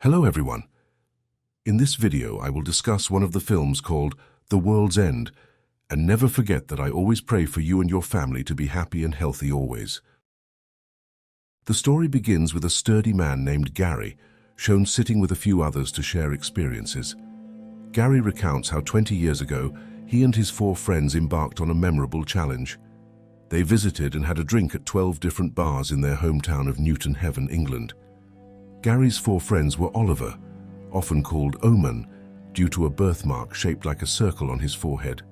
Hello everyone. In this video I will discuss one of the films called The World's End, and never forget that I always pray for you and your family to be happy and healthy always. The story begins with a sturdy man named Gary, shown sitting with a few others to share experiences. Gary recounts how 20 years ago he and his 4 friends embarked on a memorable challenge. They visited and had a drink at 12 different bars in their hometown of Newton Heaven, England. Gary's 4 friends were Oliver, often called Omen, due to a birthmark shaped like a circle on his forehead.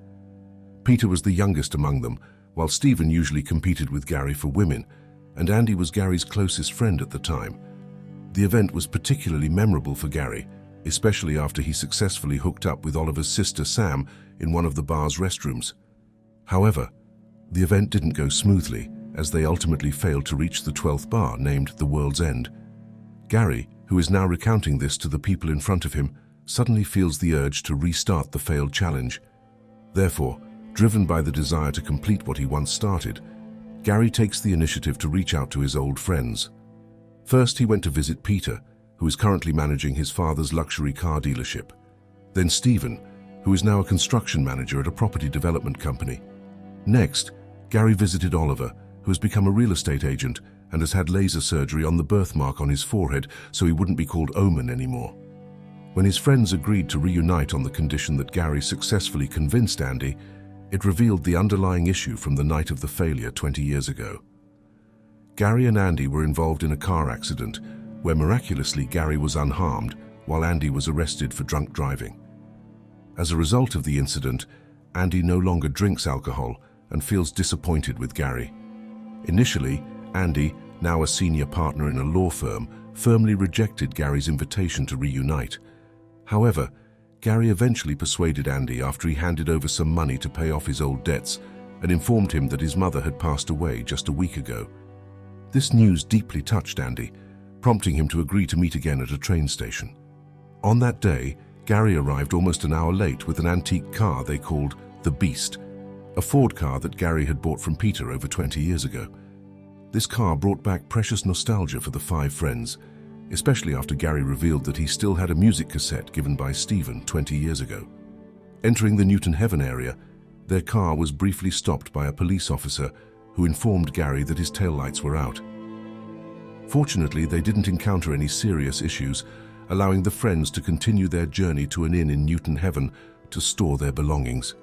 Peter was the youngest among them, while Stephen usually competed with Gary for women, and Andy was Gary's closest friend at the time. The event was particularly memorable for Gary, especially after he successfully hooked up with Oliver's sister Sam in one of the bar's restrooms. However, the event didn't go smoothly, as they ultimately failed to reach the 12th bar, named The World's End. Gary, who is now recounting this to the people in front of him, suddenly feels the urge to restart the failed challenge. Therefore, driven by the desire to complete what he once started, Gary takes the initiative to reach out to his old friends. First, he went to visit Peter, who is currently managing his father's luxury car dealership. Then Stephen, who is now a construction manager at a property development company. Next, Gary visited Oliver, who has become a real estate agent and has had laser surgery on the birthmark on his forehead so he wouldn't be called Omen anymore. When his friends agreed to reunite on the condition that Gary successfully convinced Andy, it revealed the underlying issue from the night of the failure 20 years ago. Gary and Andy were involved in a car accident where miraculously Gary was unharmed while Andy was arrested for drunk driving. As a result of the incident, Andy no longer drinks alcohol and feels disappointed with Gary. Initially, Andy, now a senior partner in a law firm, firmly rejected Gary's invitation to reunite. However, Gary eventually persuaded Andy after he handed over some money to pay off his old debts and informed him that his mother had passed away just a week ago. This news deeply touched Andy, prompting him to agree to meet again at a train station. On that day, Gary arrived almost an hour late with an antique car they called the Beast, a Ford car that Gary had bought from Peter over 20 years ago. This car brought back precious nostalgia for the 5 friends, especially after Gary revealed that he still had a music cassette given by Stephen 20 years ago. Entering the Newton Heaven area, their car was briefly stopped by a police officer who informed Gary that his taillights were out. Fortunately, they didn't encounter any serious issues, allowing the friends to continue their journey to an inn in Newton Heaven to store their belongings.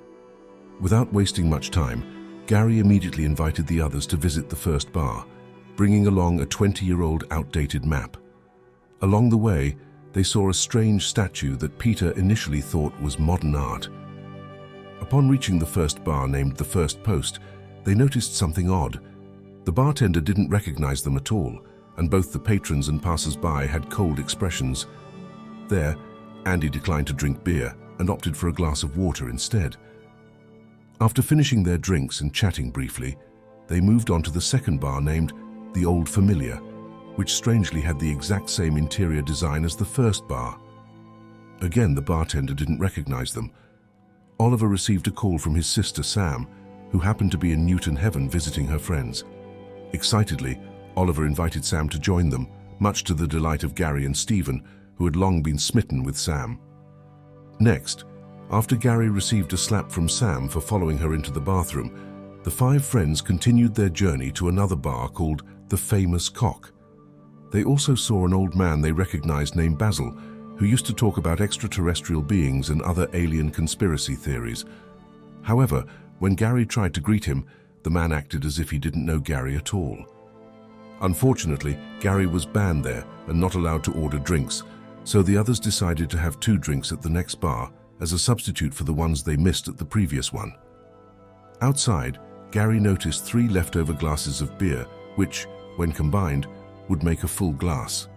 Without wasting much time, Gary immediately invited the others to visit the first bar, bringing along a 20-year-old outdated map. Along the way, they saw a strange statue that Peter initially thought was modern art. Upon reaching the first bar named The First Post, they noticed something odd. The bartender didn't recognize them at all, and both the patrons and passers-by had cold expressions. There, Andy declined to drink beer and opted for a glass of water instead. After finishing their drinks and chatting briefly, they moved on to the second bar named The Old Familiar, which strangely had the exact same interior design as the first bar. Again, the bartender didn't recognize them. Oliver received a call from his sister Sam, who happened to be in Newton Heaven visiting her friends. Excitedly, Oliver invited Sam to join them, much to the delight of Gary and Stephen, who had long been smitten with Sam. Next, after Gary received a slap from Sam for following her into the bathroom, the 5 friends continued their journey to another bar called The Famous Cock. They also saw an old man they recognized named Basil, who used to talk about extraterrestrial beings and other alien conspiracy theories. However, when Gary tried to greet him, the man acted as if he didn't know Gary at all. Unfortunately, Gary was banned there and not allowed to order drinks, so the others decided to have 2 drinks at the next bar as a substitute for the ones they missed at the previous one. Outside, Gary noticed 3 leftover glasses of beer, which, when combined, would make a full glass.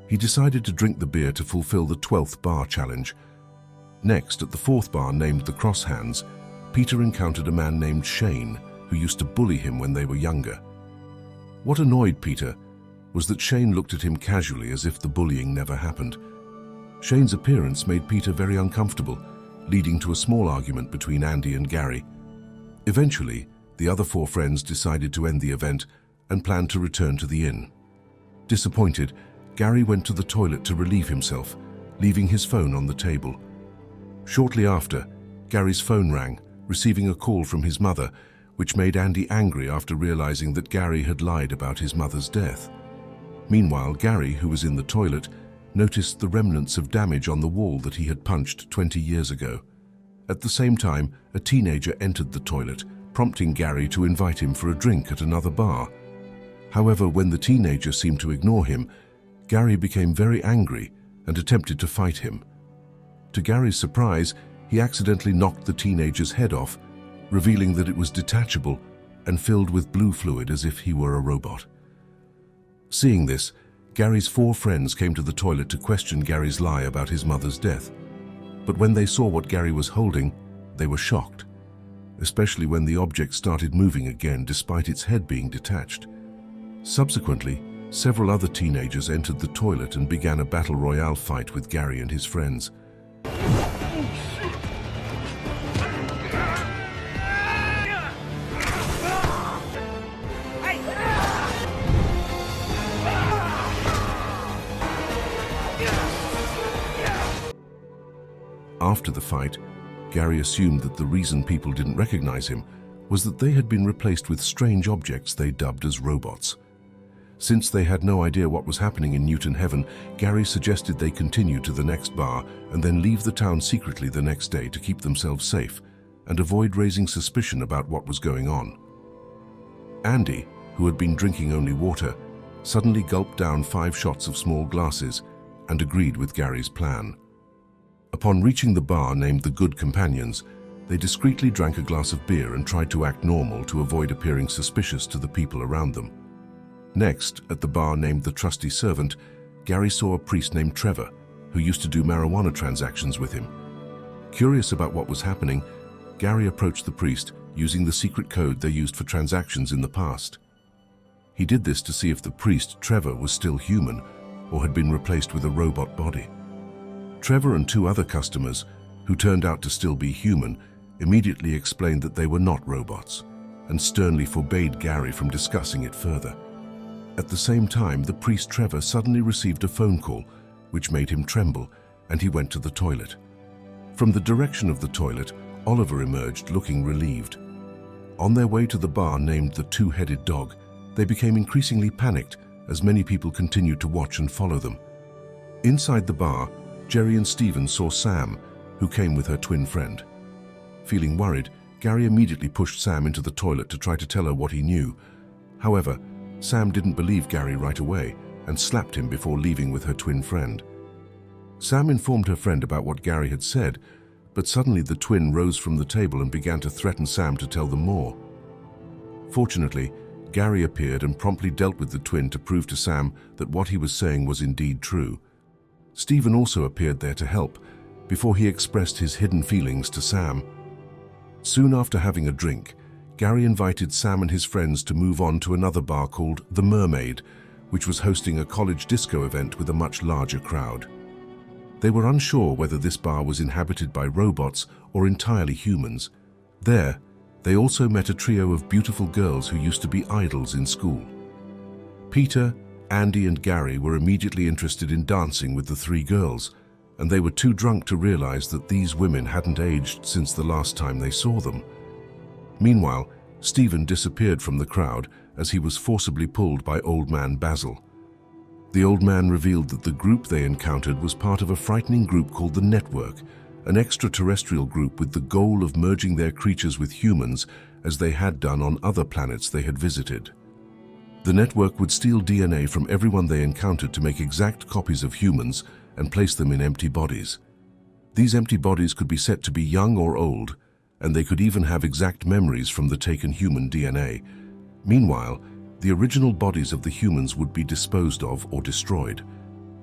He decided to drink the beer to fulfill the 12th bar challenge. Next, at the 4th bar named the Cross Hands, Peter encountered a man named Shane, who used to bully him when they were younger. What annoyed Peter was that Shane looked at him casually as if the bullying never happened. Shane's appearance made Peter very uncomfortable, leading to a small argument between Andy and Gary. Eventually, the other 4 friends decided to end the event and planned to return to the inn. Disappointed, Gary went to the toilet to relieve himself, leaving his phone on the table. Shortly after, Gary's phone rang, receiving a call from his mother, which made Andy angry after realizing that Gary had lied about his mother's death. Meanwhile, Gary, who was in the toilet, noticed the remnants of damage on the wall that he had punched 20 years ago. At the same time, a teenager entered the toilet, prompting Gary to invite him for a drink at another bar. However, when the teenager seemed to ignore him, Gary became very angry and attempted to fight him. To Gary's surprise, he accidentally knocked the teenager's head off, revealing that it was detachable and filled with blue fluid as if he were a robot. Seeing this, Gary's 4 friends came to the toilet to question Gary's lie about his mother's death. But when they saw what Gary was holding, they were shocked, especially when the object started moving again despite its head being detached. Subsequently, several other teenagers entered the toilet and began a battle royale fight with Gary and his friends. After the fight, Gary assumed that the reason people didn't recognize him was that they had been replaced with strange objects they dubbed as robots. Since they had no idea what was happening in Newton Heaven, Gary suggested they continue to the next bar and then leave the town secretly the next day to keep themselves safe and avoid raising suspicion about what was going on. Andy, who had been drinking only water, suddenly gulped down 5 shots of small glasses and agreed with Gary's plan. Upon reaching the bar named the Good Companions, they discreetly drank a glass of beer and tried to act normal to avoid appearing suspicious to the people around them. Next, at the bar named the Trusty Servant, Gary saw a priest named Trevor, who used to do marijuana transactions with him. Curious about what was happening, Gary approached the priest using the secret code they used for transactions in the past. He did this to see if the priest, Trevor, was still human or had been replaced with a robot body. Trevor and 2 other customers, who turned out to still be human, immediately explained that they were not robots and sternly forbade Gary from discussing it further. At the same time, the priest Trevor suddenly received a phone call, which made him tremble, and he went to the toilet. From the direction of the toilet, Oliver emerged looking relieved. On their way to the bar named the Two-Headed Dog, they became increasingly panicked as many people continued to watch and follow them. Inside the bar, Jerry and Stephen saw Sam, who came with her twin friend. Feeling worried, Gary immediately pushed Sam into the toilet to try to tell her what he knew. However, Sam didn't believe Gary right away and slapped him before leaving with her twin friend. Sam informed her friend about what Gary had said, but suddenly the twin rose from the table and began to threaten Sam to tell them more. Fortunately, Gary appeared and promptly dealt with the twin to prove to Sam that what he was saying was indeed true. Stephen also appeared there to help, before he expressed his hidden feelings to Sam. Soon after having a drink, Gary invited Sam and his friends to move on to another bar called The Mermaid, which was hosting a college disco event with a much larger crowd. They were unsure whether this bar was inhabited by robots or entirely humans. There, they also met a trio of beautiful girls who used to be idols in school. Peter, Andy and Gary were immediately interested in dancing with the 3 girls, and they were too drunk to realize that these women hadn't aged since the last time they saw them. Meanwhile, Stephen disappeared from the crowd as he was forcibly pulled by Old Man Basil. The old man revealed that the group they encountered was part of a frightening group called the Network, an extraterrestrial group with the goal of merging their creatures with humans as they had done on other planets they had visited. The Network would steal DNA from everyone they encountered to make exact copies of humans and place them in empty bodies. These empty bodies could be set to be young or old, and they could even have exact memories from the taken human DNA. Meanwhile, the original bodies of the humans would be disposed of or destroyed.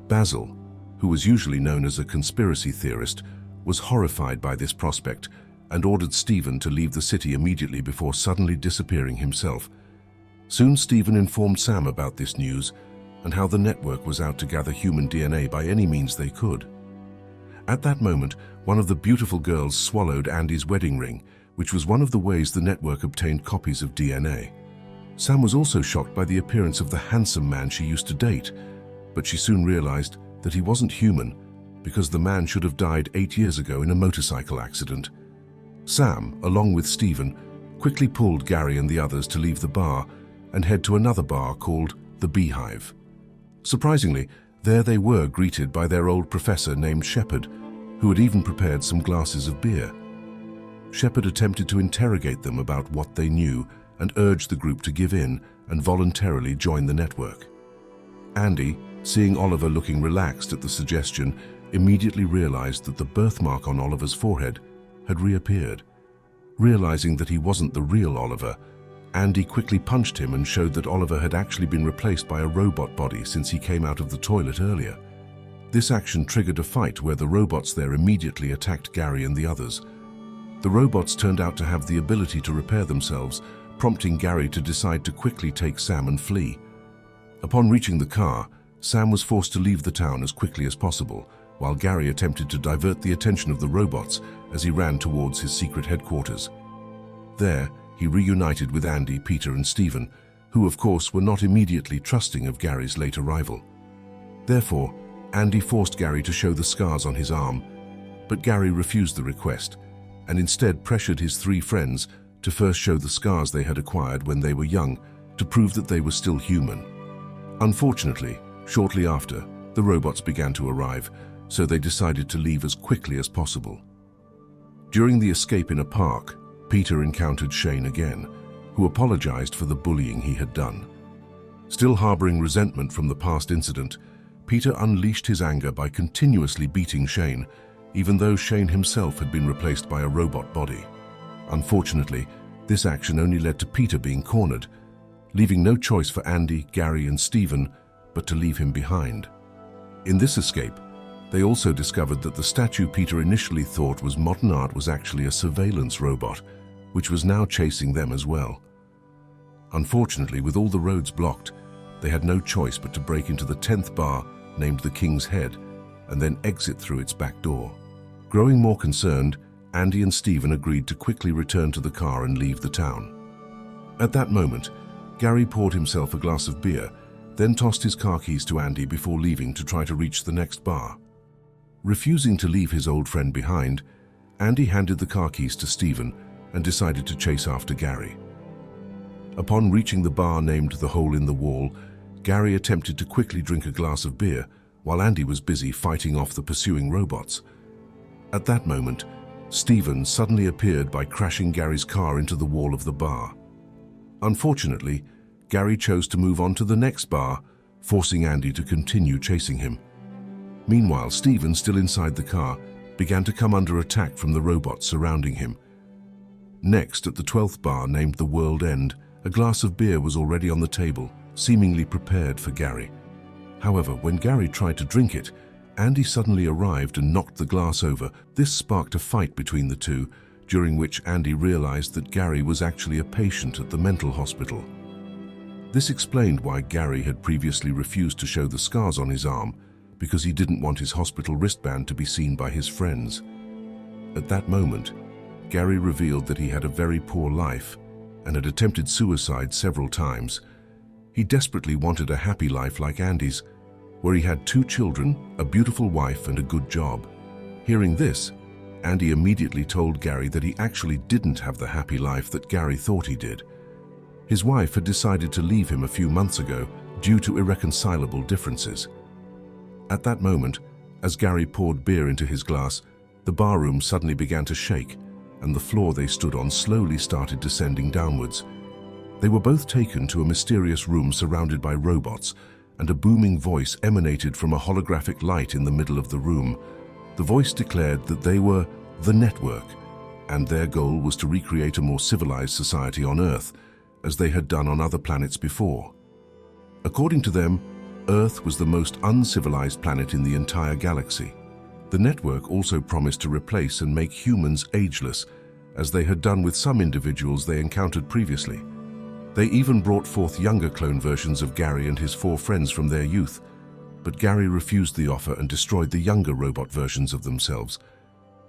Basil, who was usually known as a conspiracy theorist, was horrified by this prospect and ordered Stephen to leave the city immediately before suddenly disappearing himself. Soon Stephen informed Sam about this news and how the Network was out to gather human DNA by any means they could. At that moment, one of the beautiful girls swallowed Andy's wedding ring, which was one of the ways the Network obtained copies of DNA. Sam was also shocked by the appearance of the handsome man she used to date, but she soon realized that he wasn't human because the man should have died 8 years ago in a motorcycle accident. Sam, along with Stephen, quickly pulled Gary and the others to leave the bar and head to another bar called the Beehive. Surprisingly, there they were greeted by their old professor named Shepard, who had even prepared some glasses of beer. Shepard attempted to interrogate them about what they knew and urged the group to give in and voluntarily join the network. Andy, seeing Oliver looking relaxed at the suggestion, immediately realized that the birthmark on Oliver's forehead had reappeared. Realizing that he wasn't the real Oliver, Andy quickly punched him and showed that Oliver had actually been replaced by a robot body since he came out of the toilet earlier. This action triggered a fight where the robots there immediately attacked Gary and the others. The robots turned out to have the ability to repair themselves, prompting Gary to decide to quickly take Sam and flee. Upon reaching the car, Sam was forced to leave the town as quickly as possible, while Gary attempted to divert the attention of the robots as he ran towards his secret headquarters. There, he reunited with Andy, Peter and Stephen, who of course were not immediately trusting of Gary's late arrival. Therefore, Andy forced Gary to show the scars on his arm, but Gary refused the request and instead pressured his 3 friends to first show the scars they had acquired when they were young to prove that they were still human. Unfortunately, shortly after, the robots began to arrive, so they decided to leave as quickly as possible. During the escape in a park, Peter encountered Shane again, who apologized for the bullying he had done. Still harboring resentment from the past incident, Peter unleashed his anger by continuously beating Shane, even though Shane himself had been replaced by a robot body. Unfortunately, this action only led to Peter being cornered, leaving no choice for Andy, Gary and Stephen but to leave him behind. In this escape, they also discovered that the statue Peter initially thought was modern art was actually a surveillance robot, which was now chasing them as well. Unfortunately, with all the roads blocked, they had no choice but to break into the 10th bar, named the King's Head, and then exit through its back door. Growing more concerned, Andy and Stephen agreed to quickly return to the car and leave the town. At that moment, Gary poured himself a glass of beer, then tossed his car keys to Andy before leaving to try to reach the next bar. Refusing to leave his old friend behind, Andy handed the car keys to Stephen and decided to chase after Gary. Upon reaching the bar named the Hole in the Wall, Gary attempted to quickly drink a glass of beer while Andy was busy fighting off the pursuing robots. At that moment, Stephen suddenly appeared by crashing Gary's car into the wall of the bar. Unfortunately, Gary chose to move on to the next bar, forcing Andy to continue chasing him. Meanwhile, Stephen, still inside the car, began to come under attack from the robots surrounding him. Next, at the 12th bar named the World End, a glass of beer was already on the table, seemingly prepared for Gary. However, when Gary tried to drink it, Andy suddenly arrived and knocked the glass over. This sparked a fight between the two, during which Andy realized that Gary was actually a patient at the mental hospital. This explained why Gary had previously refused to show the scars on his arm, because he didn't want his hospital wristband to be seen by his friends. At that moment, Gary revealed that he had a very poor life and had attempted suicide several times. He desperately wanted a happy life like Andy's, where he had 2 children, a beautiful wife and a good job. Hearing this, Andy immediately told Gary that he actually didn't have the happy life that Gary thought he did. His wife had decided to leave him a few months ago due to irreconcilable differences. At that moment, as Gary poured beer into his glass, the barroom suddenly began to shake, and the floor they stood on slowly started descending downwards. They were both taken to a mysterious room surrounded by robots, and a booming voice emanated from a holographic light in the middle of the room. The voice declared that they were the network, and their goal was to recreate a more civilized society on Earth, as they had done on other planets before. According to them, Earth was the most uncivilized planet in the entire galaxy. The network also promised to replace and make humans ageless, as they had done with some individuals they encountered previously. They even brought forth younger clone versions of Gary and his 4 friends from their youth, but Gary refused the offer and destroyed the younger robot versions of themselves.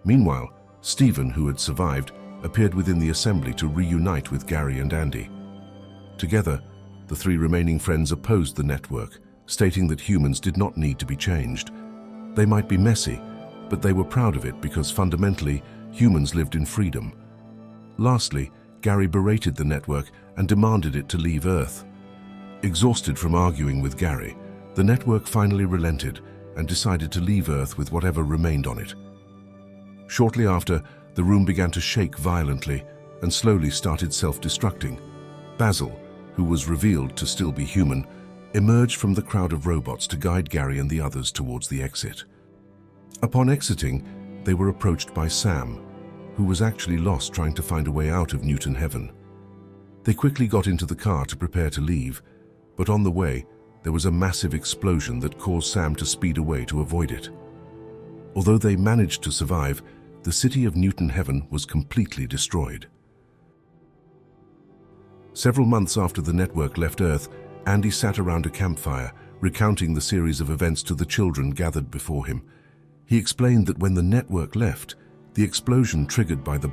Meanwhile, Stephen, who had survived, appeared within the assembly to reunite with Gary and Andy. Together, the 3 remaining friends opposed the network, stating that humans did not need to be changed. They might be messy, but they were proud of it because fundamentally, humans lived in freedom. Lastly, Gary berated the network and demanded it to leave Earth. Exhausted from arguing with Gary, the network finally relented and decided to leave Earth with whatever remained on it. Shortly after, the room began to shake violently and slowly started self-destructing. Basil, who was revealed to still be human, emerged from the crowd of robots to guide Gary and the others towards the exit. Upon exiting, they were approached by Sam, who was actually lost trying to find a way out of Newton Heaven. They quickly got into the car to prepare to leave, but on the way, there was a massive explosion that caused Sam to speed away to avoid it. Although they managed to survive, the city of Newton Heaven was completely destroyed. Several months after the network left Earth, Andy sat around a campfire, recounting the series of events to the children gathered before him. He explained that when the network left, the explosion triggered by the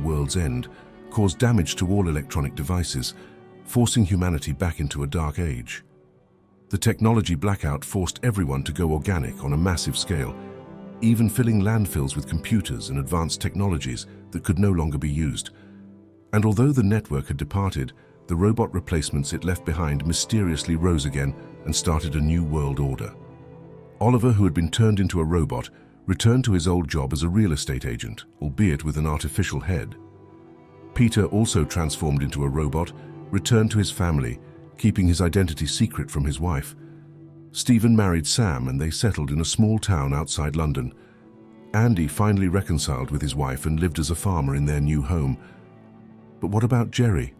world's end caused damage to all electronic devices, forcing humanity back into a dark age. The technology blackout forced everyone to go organic on a massive scale, even filling landfills with computers and advanced technologies that could no longer be used. And although the network had departed, the robot replacements it left behind mysteriously rose again and started a new world order. Oliver, who had been turned into a robot, returned to his old job as a real estate agent, albeit with an artificial head. Peter, also transformed into a robot, returned to his family, keeping his identity secret from his wife. Stephen married Sam and they settled in a small town outside London. Andy finally reconciled with his wife and lived as a farmer in their new home. But what about Jerry?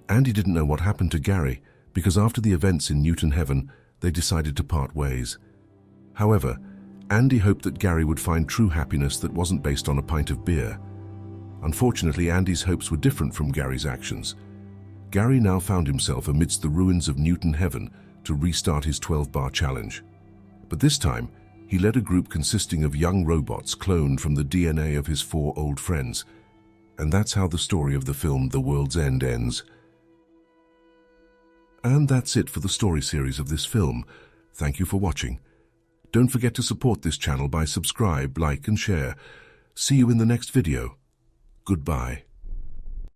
Andy didn't know what happened to Gary because after the events in Newton Heaven, they decided to part ways. However, Andy hoped that Gary would find true happiness that wasn't based on a pint of beer. Unfortunately, Andy's hopes were different from Gary's actions. Gary now found himself amidst the ruins of Newton Heaven to restart his 12-bar challenge. But this time, he led a group consisting of young robots cloned from the DNA of his 4 old friends. And that's how the story of the film The World's End ends. And that's it for the story series of this film. Thank you for watching. Don't forget to support this channel by subscribe, like and share. See you in the next video. Goodbye.